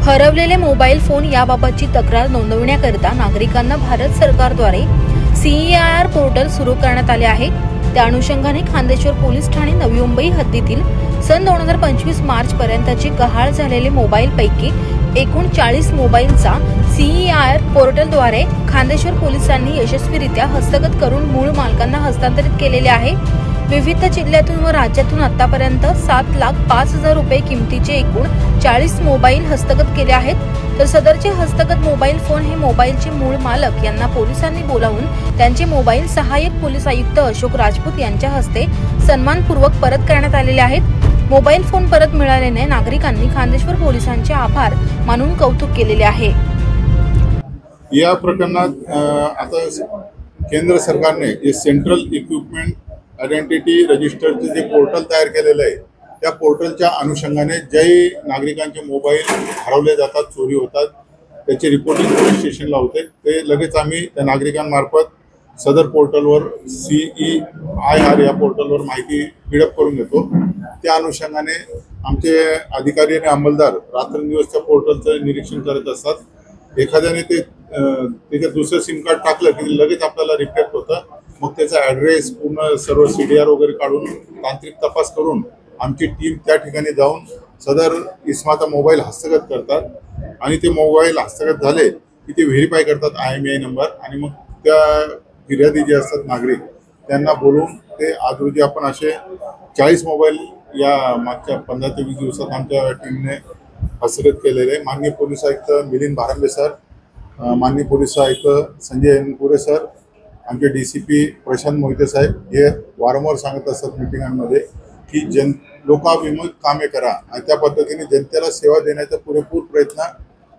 हरवलेले mobile phone याबाबतची तक्रार नोंदवण्याकरिता नागरिकांना भारत सरकारद्वारे CEIR पोर्टल सुरू करण्यात आले आहे। त्या अनुषंगाने खांदेश्वर पोलीस ठाणे नवी मुंबई हद्दीतील सन 2025 मार्च पर्यंतची गहाळ झालेले मोबाईल पैकी एकूण 40 मोबाईलचा CEIR पोर्टलद्वारे खांदेश्वर पोलिसांनी यशस्वीरित्या हस्तगत करून मूळ मालकांना हस्तांतरित केलेले आहे। विविध जिल्ह्यातून व राज्यातून आतापर्यंत 7,05,000 रुपये किमतीचे एकूण 40 मोबाईल हस्तगत केले आहेत। तर सदरचे हस्तगत मोबाईल फोन हे मोबाईलचे मूळ मालक यांना पोलिसांनी बोलावून त्यांचे मोबाईल सहाय्यक पोलीस आयुक्त अशोक राजपूत यांच्या हस्ते सन्मानपूर्वक परत करण्यात आलेले आहेत। मोबाईल फोन परत मिळाल्याने नागरिकांनी खांदेश्वर पोलिसांचे आभार मानून कौतुक केलेले आहे। या प्रकरणात आता केंद्र सरकारने जे सेंट्रल इक्विपमेंट आयडेंटिटी रजिस्टरचे जे पोर्टल तयार केलेलं आहे, त्या पोर्टलच्या अनुषंगाने जे नागरिकांचे मोबाईल हरवले जातात, चोरी होतात, त्याची रिपोर्टिंग पोलीस स्टेशनला होते, ते लगेच आम्ही त्या नागरिकांमार्फत सदर पोर्टलवर CEIR या पोर्टलवर माहिती फीडअप करून घेतो। त्या अनुषंगाने आमचे अधिकारी आणि अंमलदार रात्रंदिवस त्या पोर्टलचं निरीक्षण करत असतात। एखाद्याने त्याच्यात दुसरं सिम कार्ड टाकलं की लगेच आपल्याला रिफ्लेक्ट होतं। मग त्याचा ॲड्रेस पूर्ण सर्व CDR वगैरे काढून तांत्रिक तपास करून आमची टीम त्या ठिकाणी जाऊन सदर इसमाचा मोबाईल हस्तगत करतात आणि ते मोबाईल हस्तगत झाले की ते व्हेरीफाय करतात IMEI नंबर आणि मग त्या फिर्यादी जे असतात नागरिक त्यांना बोलून ते आज रोजी आपण असे 40 मोबाईल या मागच्या 15 ते 20 दिवसात आमच्या टीमने हस्तगत केलेले। माननीय पोलीस आयुक्त मिलिंद भारंबे सर, माननीय पोलीस आयुक्त संजय एनपुरे सर, आमचे DCP प्रशांत मोहिते साहेब हे वारंवार सांगत असतात मीटिंगांमध्ये की लोकाभिमुख कामे करा आणि त्या पद्धतीने जनतेला सेवा देण्याचा पुरेपूर प्रयत्न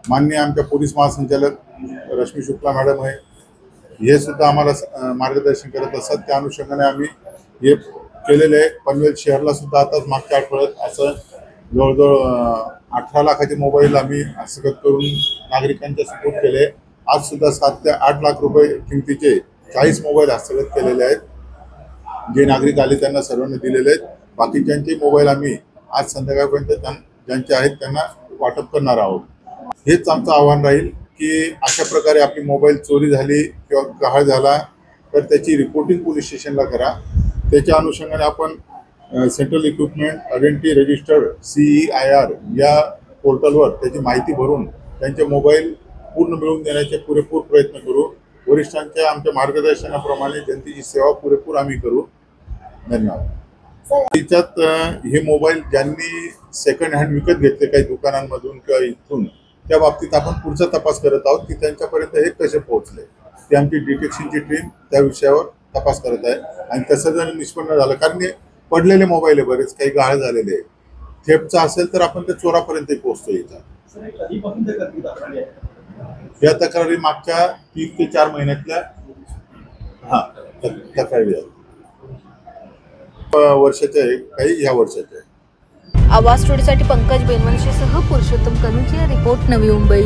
माननीय आमच्या पोलीस महासंचालक रश्मी शुक्ला मॅडम आहे, हे सुद्धा आम्हाला मार्गदर्शन करत असतात। त्या अनुषंगाने आम्ही हे केलेले आहे। पनवेल शहरला सुद्धा आताच मागच्या आठवड्यात असं जवळजवळ 18 लाखाचे मोबाईल आम्ही हस्तगत करून नागरिकांच्या सुपूर्द केले। आज सुद्धा 7 ते 8 लाख रुपये किमतीचे 40 मोबाईल हस्तगत केलेले आहेत। जे नागरिक आले त्यांना सर्वांना दिलेले आहेत। बाकीच्यांचे मोबाईल आम्ही आज संध्याकाळपर्यंत ज्यांचे आहेत त्यांना वाटप करणार आहोत। हेच आमचं आव्हान राहील की अशा प्रकारे आपली मोबाईल चोरी झाली किंवा गहाळ झाला तर त्याची रिपोर्टिंग पोलीस स्टेशनला करा। त्याच्या अनुषंगाने आपण central equipment identity register CEIR या पोर्टलवर त्याची माहिती भरून त्यांचे मोबाईल पूर्ण मिळवून देण्याचे पुरेपूर प्रयत्न करू। वरिष्ठांच्या आमच्या मार्गदर्शनाप्रमाणे जनतेची सेवा पुरेपूर आम्ही करू। धन्यवाद। त्याच्यात हे मोबाईल ज्यांनी सेकंड हँड विकत घेतले काही दुकानांमधून किंवा इथून, त्या बाबतीत आपण पुढचा तपास करत आहोत की त्यांच्यापर्यंत हे कसे पोहोचले। ते आमची डिटेक्शनची टीम त्या विषयावर तपास करत आहे आणि तसं जर निष्पन्न झालं, कारण हे पडलेले मोबाईल आहे, बरेच काही गहाळ झालेले आहे, थेफ्टचा असेल तर आपण त्या चोरापर्यंत पोहोचतो। या तक्रारी मागच्या 3 ते 4 महिन्यातल्या तक्रारी वर्षाच्या आहे, काही ह्या वर्षाच्या आहे। आवाज स्टुडिओसाठी पंकज बेनवंशीसह पुरुषोत्तम कनुजिया, रिपोर्ट नवी मुंबई।